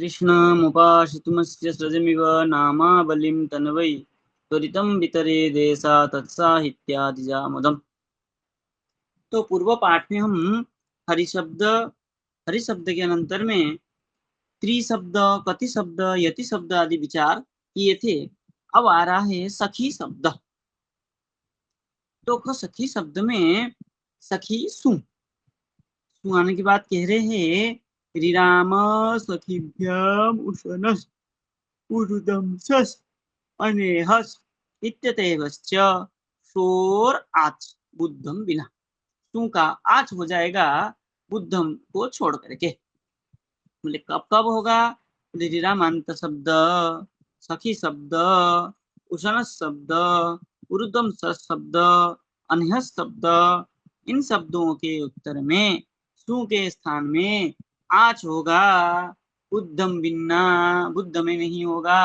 कृष्णमुपाश्रितुमस्य सृजमिव नामावलिं तन्वै त्वरितं वितरे देशा तत्साहित्यादिजामुदम्। तो पूर्व पाठ में हम हरि शब्द के अनंतर में त्रिशब्द, कति शब्द, यति शब्द आदि विचार किए थे। अब आ रहा है सखी शब्द। तो सखी शब्द में सखी सु आने के बाद कह रहे हैं रिराम सखीभ्याम उशनस उरुदंसस अनेहस इत्यतएवश्च शोर आच बुद्धम बिना। सु का आच हो जाएगा बुद्धम को छोड़ करके। बोले कब कब होगा? बोले रिरामांत शब्द, सखी शब्द, उशनस शब्द, उरुदम शब्द, अनहस शब्द, इन शब्दों के उत्तर में सु के स्थान में आच होगा, बुद्धम बिन्ना, बुद्ध में नहीं होगा।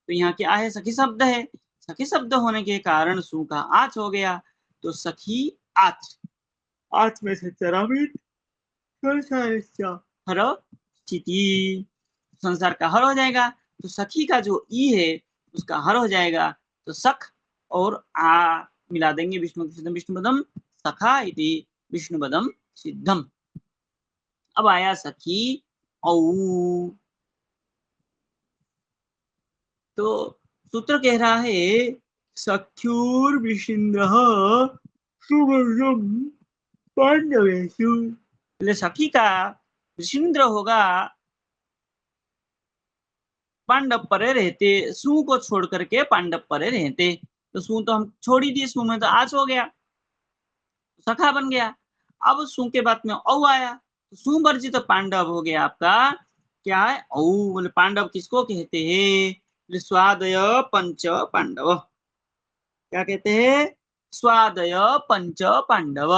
तो यहाँ क्या है? सखी शब्द है। सखी शब्द होने के कारण सु का आच हो गया। तो सखी आच, आच में से चरामित हर स्थिति, संसार का हर हो जाएगा। तो सखी का जो ई है उसका हर हो जाएगा। तो सख और आ मिला देंगे विष्णु सिद्धम विष्णुपदम सखा इति विष्णुपदम सिद्धम। अब आया सखी औ। तो सूत्र कह रहा है सख्युर विशिंद्र सुवर्णम पांडवेषु। बोले सखी का विशिंद्र होगा पांडव परे रहते, सु को छोड़ करके पांडव परे रहते। तो सु तो हम छोड़ ही दिए, सु में तो आच हो गया, सखा बन गया। अब सु के बाद में औ आया, तो सु वर्जित तो पांडव हो गया आपका क्या है? औ। बोले पांडव किसको कहते हैं? स्वादय पंच पांडव। क्या कहते हैं? स्वादय पंच पांडव।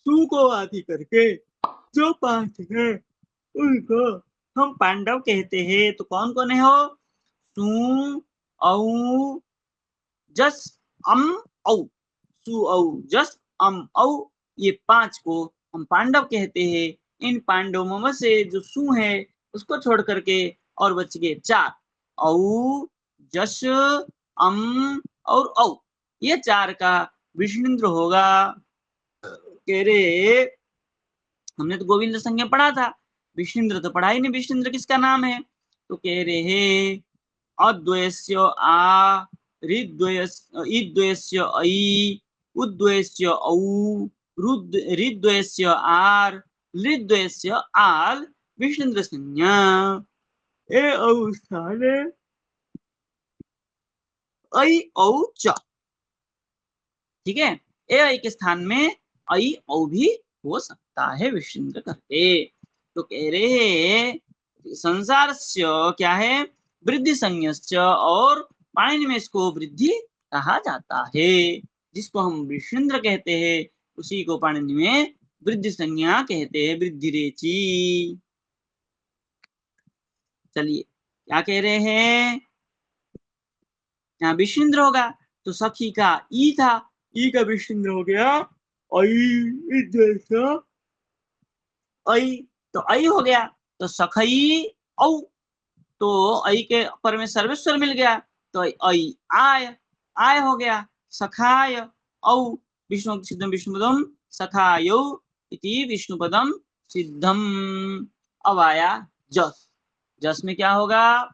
सु को आदि करके जो पांच है उनको हम पांडव कहते हैं। तो कौन कौन है हो? सु औ जस अम औ। सु औ जस अम औ, ये पांच को हम पांडव कहते हैं। इन पांडवों में से जो सु है उसको छोड़ करके और बच गए चार, औ, जस, अम और औ। ये चार का विष्णुन्द्र होगा। कह रहे हमने तो गोविंद संज्ञा पढ़ा था, विष्णुन्द्र तो पढ़ा ही नहीं। विष्णुन्द्र किसका नाम है? तो कह रहे हैं अद्वयस्य आ, ऋद्वयस्य ऐ, उद्वयस्य औ, ऋद्वयस्य आर, लृद्वयस्य आल, विष्णुन्द्र संज्ञा। ए औ स्थाने ऐ औ च। ठीक है, ए ऐ के स्थान में ऐ औ भी हो सकता है विष्णुन्द्र करके। तो कह रहे संसार से क्या है? वृद्धि संज्ञस्य, और पाणिनि में इसको वृद्धि कहा जाता है। जिसको हम विष्णुन्द्र कहते हैं उसी को पाणिनि में वृद्धि संज्ञा कहते हैं, वृद्धि रेची। चलिए क्या कह रहे हैं? यहाँ विष्णुन्द्र होगा तो सखी का ई था, ई का विष्णुन्द्र हो गया ऐ, ऐ तो ऐ हो गया। तो सखई औ, तो ऐ के पर में सर्वेश्वर मिल गया, तो ऐ आय, आय हो गया। सखाय औ, विष्णु सिद्धम विष्णुपदम सखायो इति विष्णुपदम सिद्धम। अब आया जस। जस में क्या होगा?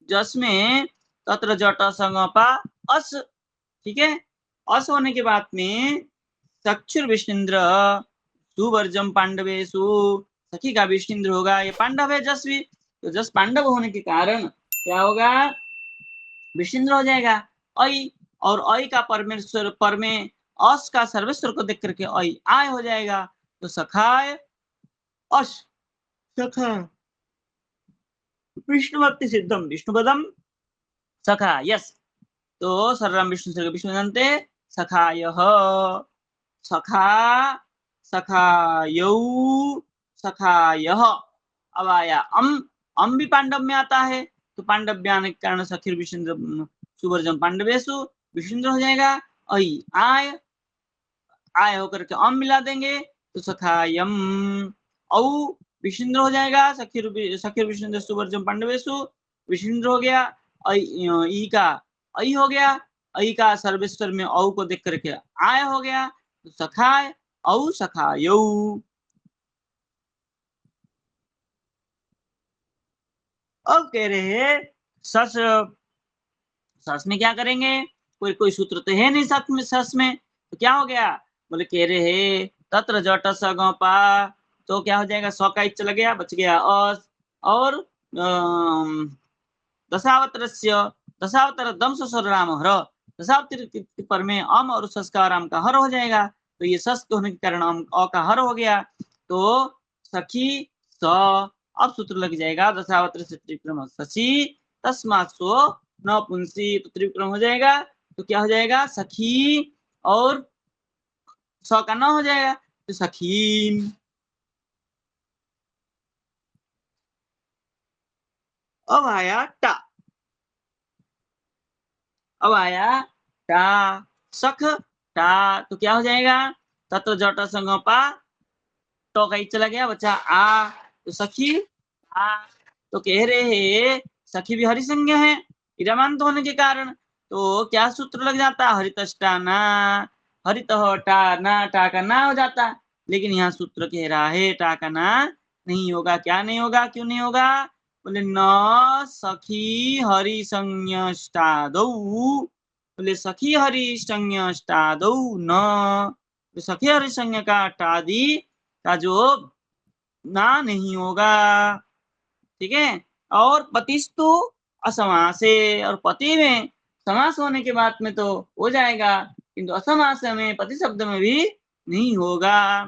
जस में तत्र जट संगपा अस। ठीक है, अस होने के बाद में चक्षुर विष्णुन्द्र सुवर्जम पांडवेशु, सखी का विष्णुन्द्र होगा। ये पांडव है जस भी, तो जस पांडव होने के कारण क्या होगा? विष्णुन्द्र हो जाएगा ऐ। और ऐ का परमेश्वर पर में अस का सर्वेश्वर को देख करके ऐ आय हो जाएगा। तो सखाय अस, सखा विष्णु भक्ति सिद्धम विष्णुपदम सखा यस। तो सर्वम विष्णु सर्ग विष्णु जानते सखाय सखा, सखायौ, सखाय। अब आया अम भी पांडव में आता है। तो पांडव आने के कारण सखीर विष्णु सुवर्जम पांडवेशु, विष्णुन्द्र हो जाएगा। ऐ आय, आय होकर के अम मिला देंगे तो सखायम औ, विशिंद्र हो जाएगा। सखी विशिंद्र सुवर्जम पांडवेशु, विशिंद्र हो गया। ई का ऐ हो गया, ऐ का सर्वेश्वर में औ को देख करके आय हो गया, तो सखाय औ सखायौ। अब कह रहे हैं सस, सस में क्या करेंगे, कोई कोई सूत्र तो है नहीं सस में, सस में तो क्या हो गया, बोले कह रहे हैं तत्र जट स ग पा, तो क्या हो जाएगा, सौ का चला गया, बच गया अस। और दशावतरस्य, दशावतर दम ससुर राम हर, दशावतर पर में अम और सस का राम का हर हो जाएगा, तो ये सस के होने के कारण अम अ का हर हो गया, तो सखी स। अब सूत्र लग जाएगा दशावतर से त्रिविक्रम शशि तस्मात् सो नपुंसी, तो त्रिविक्रम हो जाएगा, तो क्या हो जाएगा, सखी और स का न हो जाएगा, तो सखीन। अब आया टा, अब आया टा, सख टा, तो क्या हो जाएगा, तत्व जट संग पा, तो कहीं चला गया, बचा आ, तो सखी आ। तो कह रहे हैं सखी भी हरि संज्ञा है इरामांत होने के कारण, तो क्या सूत्र लग जाता, हरितष्टाना, हरित टा ना, टा का ना हो जाता, लेकिन यहाँ सूत्र कह रहा है टा का ना नहीं होगा। क्या नहीं होगा, क्यों नहीं होगा, बोले न सखी हरि संज्ञष्टादौ, बोले सखी हरि संज्ञष्टादौ न, तो सखी हरि संज्ञा का टादि का जो ना नहीं होगा, ठीक है। और पतिस्तु असमास है, और पति में समास होने के बाद में तो हो जाएगा, किंतु असमास में पति शब्द में भी नहीं होगा,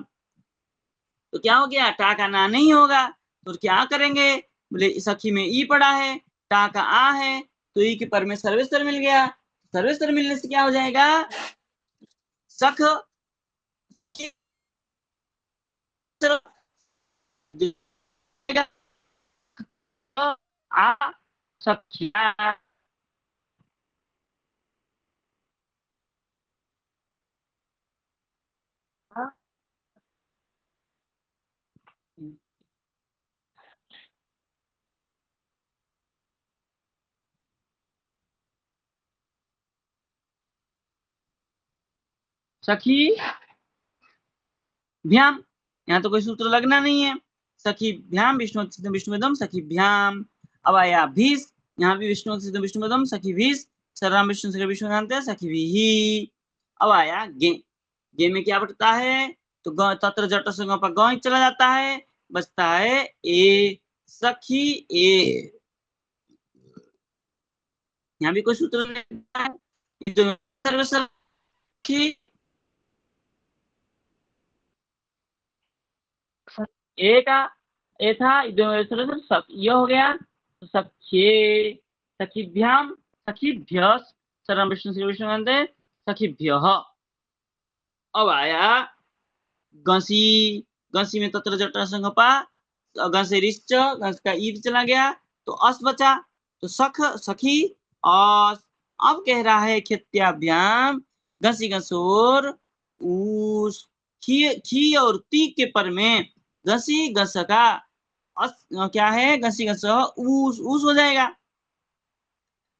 तो क्या हो गया, टा का ना नहीं होगा, तो क्या करेंगे, बोले सखी में ई पड़ा है, टा का आ है, तो ई के पर में सर्वेश्वर मिल गया, सर्वेश्वर मिलने से क्या हो जाएगा, सख आ सखिया। सखी भ्याम, यहाँ तो कोई सूत्र लगना नहीं है, सखी भ्याम विष्णु विष्णुदम सखी भ्याम। अब आया भीष, यहाँ भी विष्णु विष्णुदम सखी भीष, सर्वम विष्णु सखी विष्णु जानते हैं सखी भी। अब आया गे, गे में क्या बचता है, तो तत्र जट से ग पर ग चला जाता है, बचता है ए, सखी ए। यहाँ भी कोई सूत्र नहीं है, सखी ए का ए था, ये हो गया, तो सख्ये, सखीभ्याम सखीभ्य, सर्वम विष्णु श्री विष्णु वंदे सखीभ्य। अब आया गसी, गसी में तत्र जटा संगपा, गसे रिश्च, गस का ईद चला गया, तो अस बचा, तो सख सखी अस। अब कह रहा है खेत्याभ्याम घसी घसोर ऊस, खी खी और ती के पर में घसी घस का अस, क्या है, घसी घस ऊस, ऊस हो जाएगा,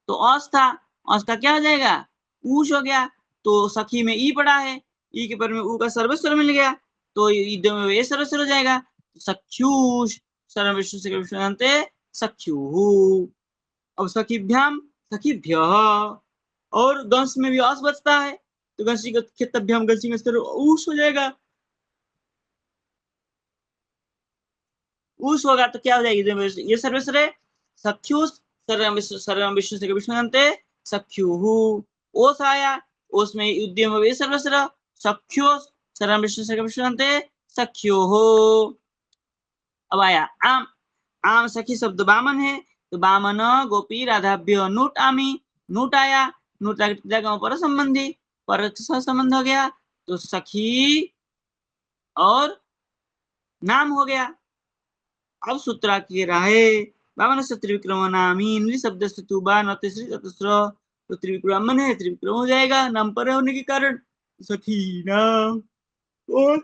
तो अस था, अस का क्या हो जाएगा, ऊस हो गया, तो सखी में ई पड़ा है, ई के पर में ऊ का सर्वस्वर मिल गया, तो ये सर्वस्वर हो जाएगा, सख्यूष, सर्व विष्णु से विष्णु जानते सख्यू। अब सखीभ्याम सखीभ्य, और गंस में भी अस बचता है, तो गंसी खेतभ्याम गंसी ऊस हो जाएगा, ऊस होगा, तो क्या हो जाएगी, ये सर्वेश्वर है, सख्युष, सर्वम विष्णु से विष्णु जानते सख्यु। ओस आया, ओस में उद्यम वे सर्वेश्वर, सख्योस, सर्वम विष्णु से विष्णु जानते सख्यो हो। अब आया आम, आम सखी शब्द बामन है, तो बामन गोपी राधाभ्य नूट आमी, नूट आया, नूट जगह पर संबंधी, पर संबंध हो गया, तो सखी और नाम हो गया। अब सूत्रा की राहे बामन से त्रिविक्रम नामी इंद्री शब्द से तुबा नतिश्री चतुस्र, तो त्रिविक्रमन है, त्रिविक्रम हो जाएगा नाम पर होने के कारण, सखी नाम। और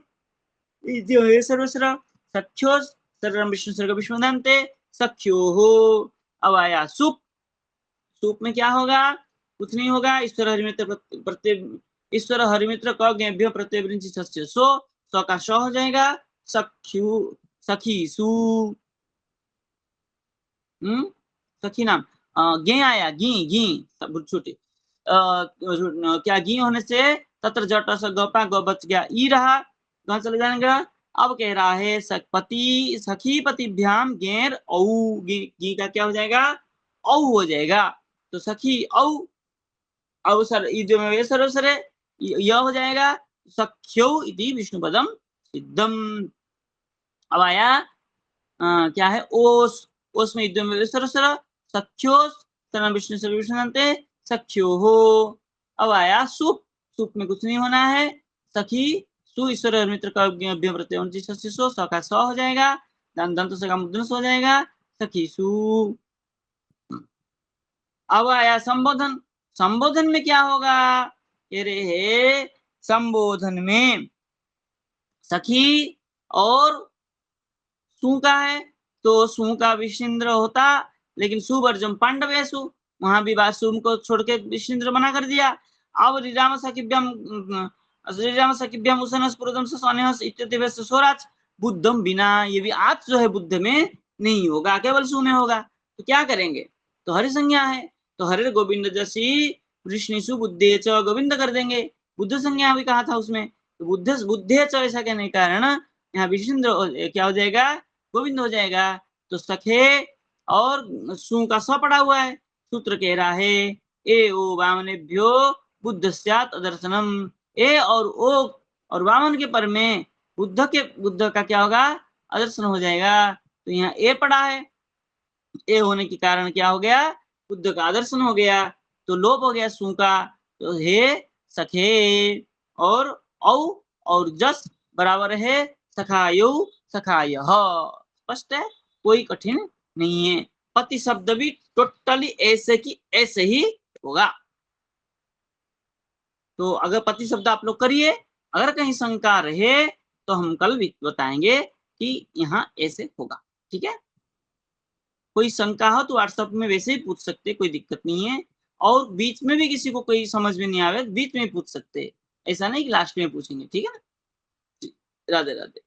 जो है सर्वस्र सख्योस, सरलम विष्णु सर्ग विष्णुदंते सख्योः। अब आया सुप। सुप में क्या होगा? कुछ नहीं होगा। ईश्वर हरिमित्र प्रत्यय ईश्वर हरिमित्र क ज्ञेभ्यो प्रत्यय सस्य सो का स हो जाएगा। सख्यु सखीसु। सखी नाम गे आया गी गी सब छोटे क्या गी होने से तत्र जट स गपा ग बच गया ई रहा, कहां चले जाएगा? अब कह रहा है सखपति सखी पतिभ्याम गेर औ गी का क्या हो जाएगा? औ हो जाएगा। तो सखी औ अवसर में सर यह हो जाएगा सख्यो इति विष्णुपदम सिद्धम। अब आया क्या है? ओस में सर सख्योस सर्वम विष्णु सर्व विष्णुदंते सख्योः। अब आया सुप। सुप में कुछ नहीं होना है। सखी सु ईश्वर मित्र का अभ्यय प्रत्यय सो स का स हो जाएगा। दंत से का मुद्रण हो जाएगा सखीसु। अब आया संबोधन। संबोधन में क्या होगा? अरे हे संबोधन में सखी और सु का है तो सु का विशिंद्र होता, लेकिन सुवर्जम पांडवेसु वहां भी वासुम को छोड़ के विशिंद्र मना कर दिया। अब रिराम सखिभ्यम उसनस पुरुदम सनेहस इत्यतिवेश स्वराज बुद्धम बिना, ये भी आज जो है बुद्ध में नहीं होगा, केवल सु में होगा। तो क्या करेंगे? तो हरि संज्ञा है तो हरे गोविंद जैसी विष्णुसु बुद्धे च गोविंद कर देंगे। बुद्ध संज्ञा भी कहा था उसमें, तो बुद्ध बुद्धे च ऐसा कहने के कारण यहाँ विशिंद्र क्या हो जाएगा? गोविंद हो जाएगा। तो सखे और सु का स पड़ा हुआ है। सूत्र कह रहा है ए ओ वामनेभ्यो बुद्ध स्यात् अदर्शनम। ए और ओ और वामन के पर में बुद्ध का क्या होगा? अदर्शन हो जाएगा। तो यहाँ ए पड़ा है, ए होने के कारण क्या हो गया? बुद्ध का आदर्शन हो गया। तो लोप हो गया सु का। तो हे सखे और औ और जस बराबर है सखायो सखायः। स्पष्ट है, कोई कठिन नहीं है। पति शब्द भी टोटली ऐसे की ऐसे ही होगा। तो अगर पति शब्द आप लोग करिए, अगर कहीं शंका रहे तो हम कल भी बताएंगे कि यहाँ ऐसे होगा। ठीक है, कोई शंका हो तो व्हाट्सएप में वैसे ही पूछ सकते, कोई दिक्कत नहीं है। और बीच में भी किसी को कोई समझ में नहीं आवे बीच में पूछ सकते, ऐसा नहीं कि लास्ट में पूछेंगे। ठीक है ना? राधे राधे।